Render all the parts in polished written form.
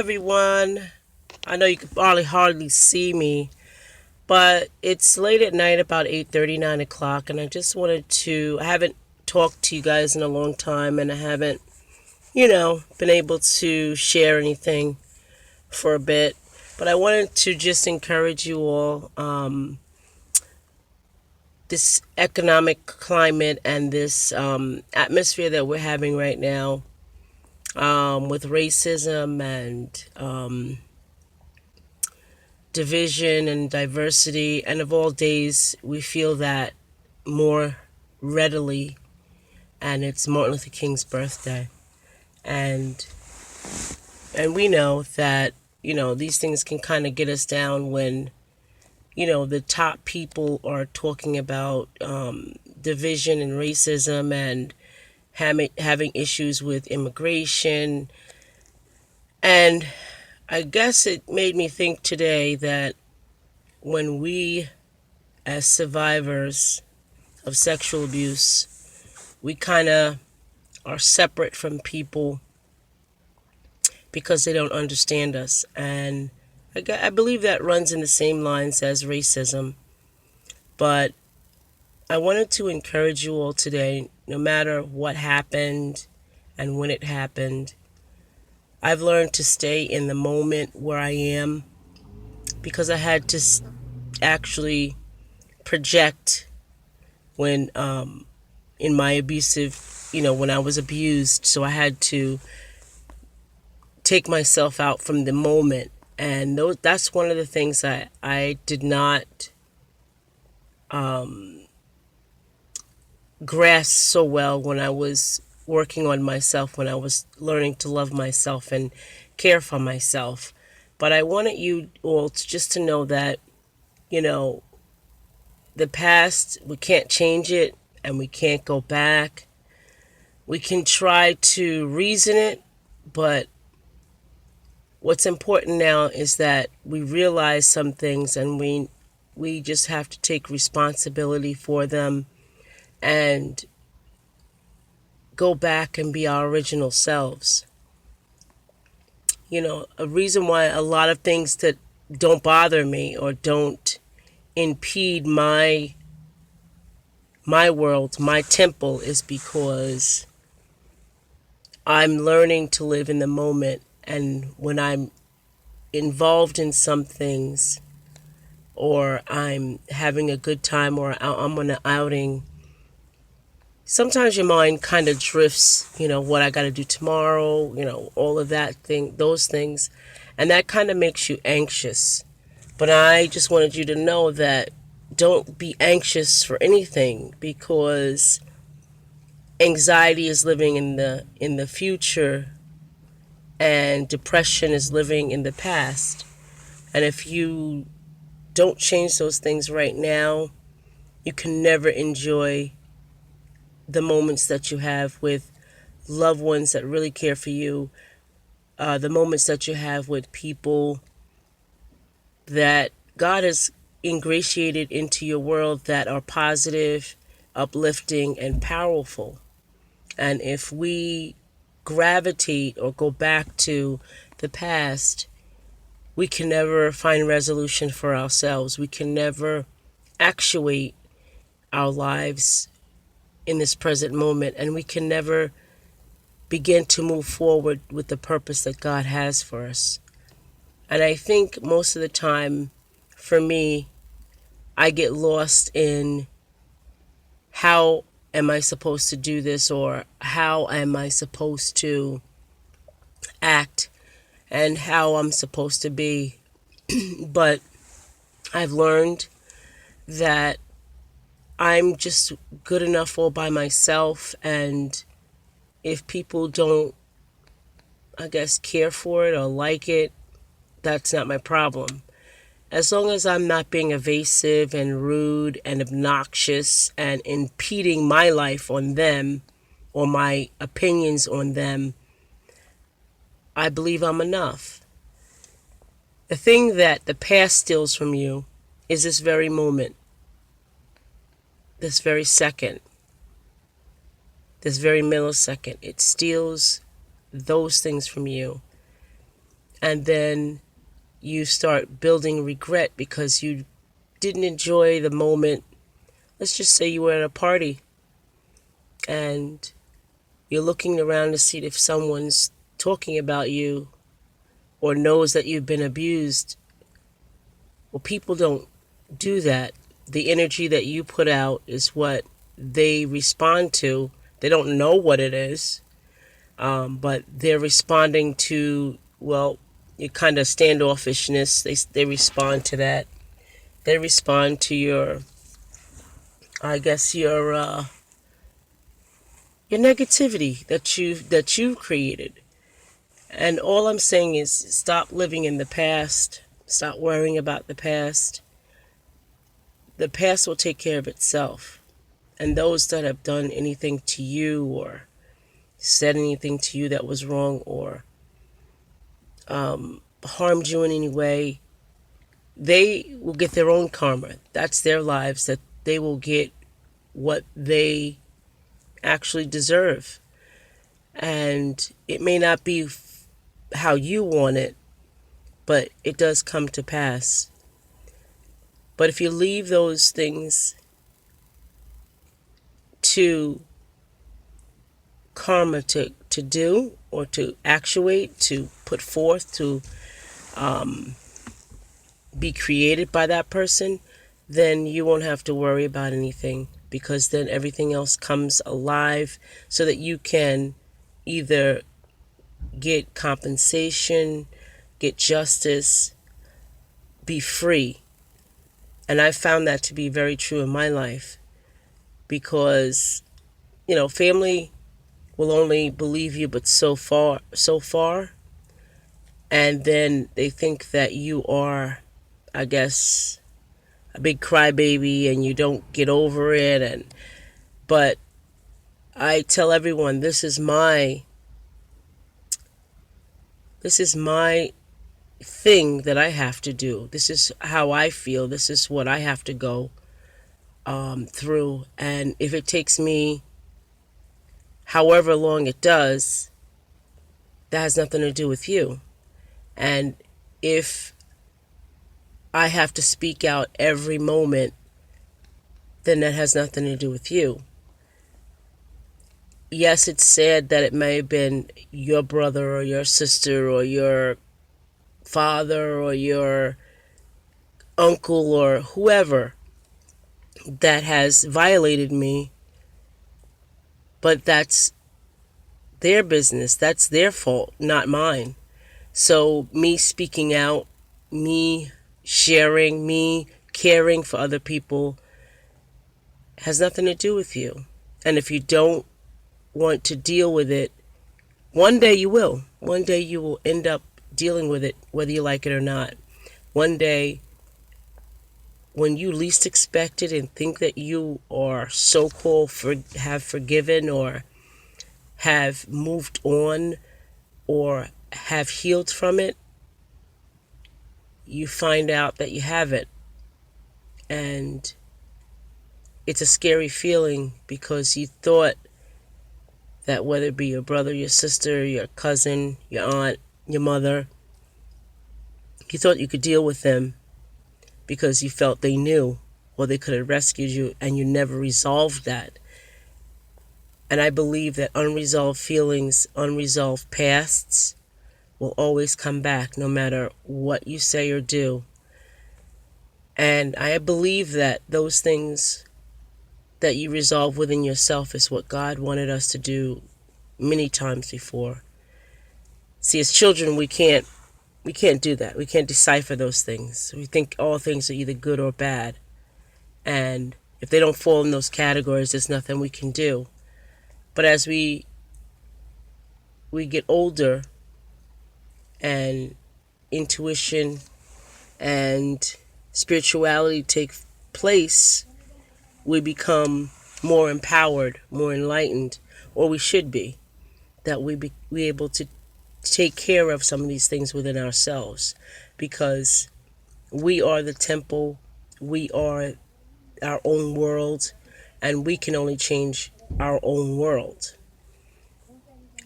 everyone. I know you can probably hardly see me, but it's late at night, about 8:30, 9 o'clock, and I just wanted to. I haven't talked to you guys in a long time, and I haven't, been able to share anything for a bit. But I wanted to just encourage you all. This economic climate and this atmosphere that we're having right now, with racism and division and diversity, and of all days, we feel that more readily, and it's Martin Luther King's birthday, and we know that these things can kind of get us down when the top people are talking about division and racism and having issues with immigration. And I guess it made me think today that when we, as survivors of sexual abuse, we kind of are separate from people because they don't understand us. And I believe that runs in the same lines as racism. But I wanted to encourage you all today, no matter what happened and when it happened, I've learned to stay in the moment where I am, because I had to actually project when in my abusive, when I was abused. So I had to take myself out from the moment. And that's one of the things I did not grasp so well when I was working on myself, when I was learning to love myself and care for myself. But I wanted you all just to know that, the past, we can't change it and we can't go back. We can try to reason it, but what's important now is that we realize some things, and we just have to take responsibility for them and go back and be our original selves. A reason why a lot of things that don't bother me or don't impede my world, my temple, is because I'm learning to live in the moment. And when I'm involved in some things, or I'm having a good time, or I'm on an outing, sometimes your mind kind of drifts, what I got to do tomorrow, all of those things. And that kind of makes you anxious. But I just wanted you to know that don't be anxious for anything, because anxiety is living in the future, and depression is living in the past. And if you don't change those things right now, you can never enjoy the moments that you have with loved ones that really care for you, the moments that you have with people that God has ingratiated into your world that are positive, uplifting, and powerful. And if we gravitate or go back to the past, we can never find resolution for ourselves. We can never actuate our lives in this present moment, and we can never begin to move forward with the purpose that God has for us. And I think most of the time, for me, I get lost in how am I supposed to do this, or how am I supposed to act, and how I'm supposed to be. But I've learned that I'm just good enough all by myself, and if people don't, I guess, care for it or like it, that's not my problem. As long as I'm not being evasive and rude and obnoxious and impeding my life on them or my opinions on them, I believe I'm enough. The thing that the past steals from you is this very moment, this very second, this very millisecond. It steals those things from you. and then you start building regret because you didn't enjoy the moment. Let's just say you were at a party and you're looking around to see if someone's talking about you or knows that you've been abused. Well, people don't do that. The energy that you put out is what they respond to. They don't know what it is, but they're responding to, well, your kind of standoffishness. They respond to that. They respond to your, I guess, your negativity that you've created. And all I'm saying is stop living in the past. Stop worrying about the past. The past will take care of itself. And those that have done anything to you or said anything to you that was wrong or harmed you in any way, they will get their own karma. That's their lives, that they will get what they actually deserve. And it may not be how you want it, but it does come to pass. But if you leave those things to karma to do or to actuate, to put forth, to be created by that person, then you won't have to worry about anything, because then everything else comes alive so that you can either get compensation, get justice, be free. And I found that to be very true in my life, because, family will only believe you but so far, and then they think that you are, I guess, a big crybaby and you don't get over it. But I tell everyone, this is my thing that I have to do. This is how I feel. This is what I have to go through. And if it takes me however long it does, that has nothing to do with you. And if I have to speak out every moment, then that has nothing to do with you. Yes, it's sad that it may have been your brother or your sister or your father or your uncle or whoever that has violated me, but that's their business. That's their fault, not mine. So me speaking out, me sharing, me caring for other people has nothing to do with you. And if you don't want to deal with it, one day you will. One day you will end up dealing with it, whether you like it or not. One day, when you least expect it and think that you are so-called have forgiven or have moved on or have healed from it, you find out that you haven't. And it's a scary feeling, because you thought that whether it be your brother, your sister, your cousin, your aunt, your mother, you thought you could deal with them because you felt they knew or they could have rescued you, and you never resolved that. And I believe that unresolved feelings, unresolved pasts will always come back no matter what you say or do. And I believe that those things that you resolve within yourself is what God wanted us to do many times before. See, as children, we can't do that. We can't decipher those things. We think all things are either good or bad. And if they don't fall in those categories, there's nothing we can do. But as we get older, and intuition and spirituality take place, we become more empowered, more enlightened, or we should be, that we be able to take care of some of these things within ourselves, because we are the temple, we are our own world, and we can only change our own world.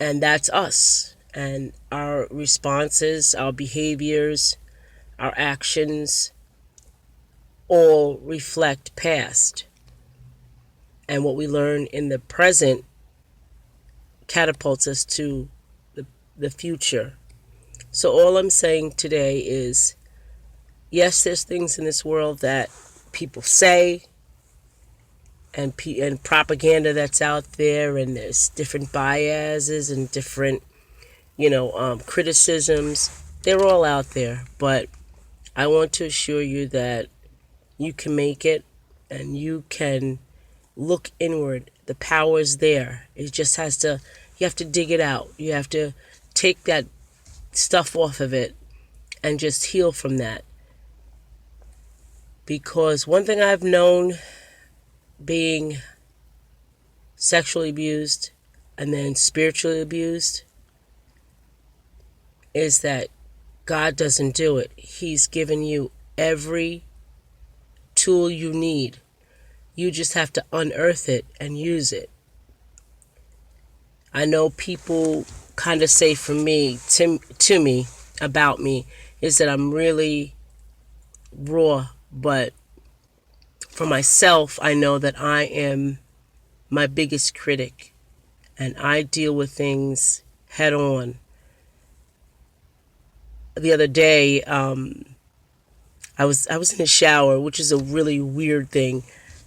And that's us. And our responses, our behaviors, our actions all reflect past. And what we learn in the present catapults us to the future. So all I'm saying today is, yes, there's things in this world that people say, and propaganda that's out there, and there's different biases and different, criticisms. They're all out there, but I want to assure you that you can make it, and you can look inward. The power is there. It just you have to dig it out. You have to take that stuff off of it and just heal from that. Because one thing I've known, being sexually abused and then spiritually abused, is that God doesn't do it. He's given you every tool you need. You just have to unearth it and use it. I know people kind of say from me, to me, about me, is that I'm really raw. But for myself, I know that I am my biggest critic, and I deal with things head on. The other day, I was in the shower, which is a really weird thing,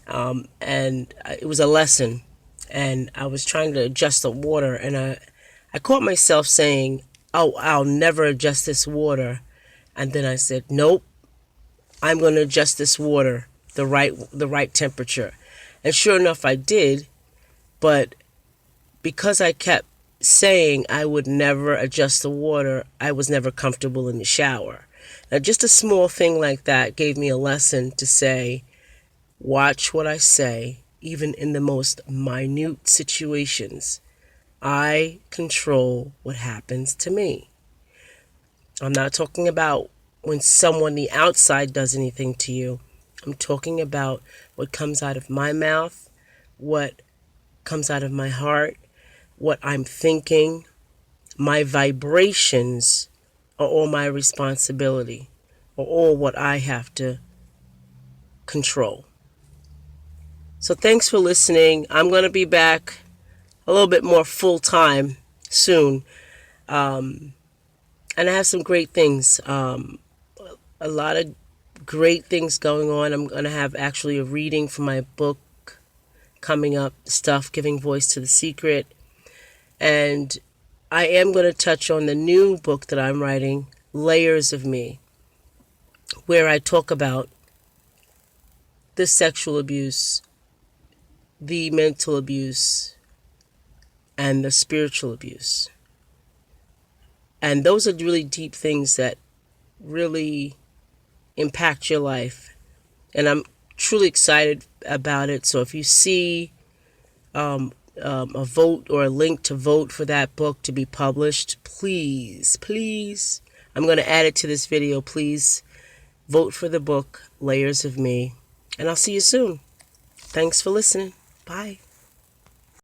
and it was a lesson, and I was trying to adjust the water, and I caught myself saying, "Oh, I'll never adjust this water," and then I said, "Nope, I'm going to adjust this water the right temperature," and sure enough, I did. But because I kept saying I would never adjust the water, I was never comfortable in the shower. Now, just a small thing like that gave me a lesson to say, watch what I say, even in the most minute situations. I control what happens to me. I'm not talking about when someone on the outside does anything to you. I'm talking about what comes out of my mouth, what comes out of my heart, what I'm thinking. My vibrations are all my responsibility, are all what I have to control. So thanks for listening. I'm going to be back a little bit more full time soon. And I have some great things. A lot of great things going on. I'm going to have actually a reading for my book coming up, Stuff Giving Voice to the Secret. And I am going to touch on the new book that I'm writing, Layers of Me, where I talk about the sexual abuse, the mental abuse, and the spiritual abuse. And those are really deep things that really impact your life. And I'm truly excited about it. So if you see a vote or a link to vote for that book to be published, please, I'm going to add it to this video. Please vote for the book, Layers of Me. And I'll see you soon. Thanks for listening. Bye.